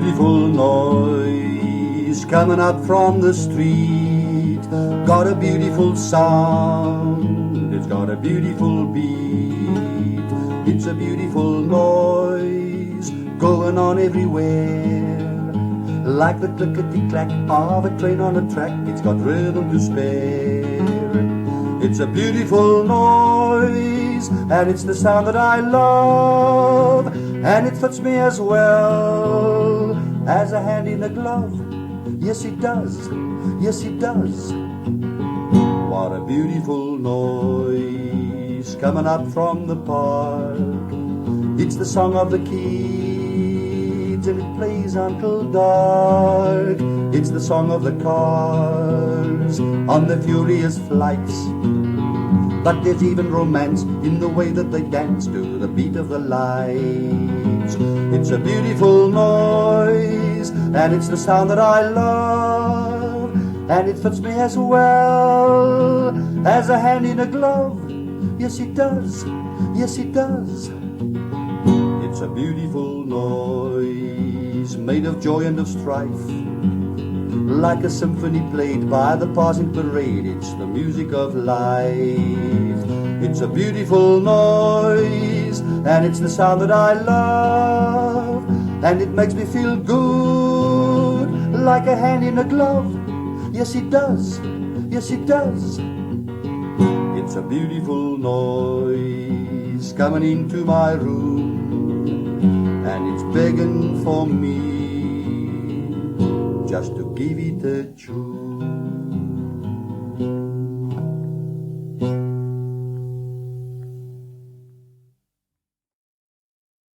beautiful noise coming up from the street. Got a beautiful sound, it's got a beautiful beat. It's a beautiful noise going on everywhere. Like the clickety-clack of a train on a track, it's got rhythm to spare. It's a beautiful noise, and it's the sound that I love, and it fits me as well as a hand in a glove. Yes, it does. Yes, it does. What a beautiful noise coming up from the park. It's the song of the kids, and it plays until dark. It's the song of the cars on the furious flights. But there's even romance in the way that they dance to the beat of the lights. It's a beautiful noise, and it's the sound that I love, and it fits me as well as a hand in a glove. Yes, it does. Yes, it does. It's a beautiful noise made of joy and of strife, like a symphony played by the passing parade. It's the music of life. It's a beautiful noise, and it's the sound that I love, and it makes me feel good, like a hand in a glove. Yes, it does. Yes, it does. It's a beautiful noise coming into my room, and it's begging for me just to give it a tune.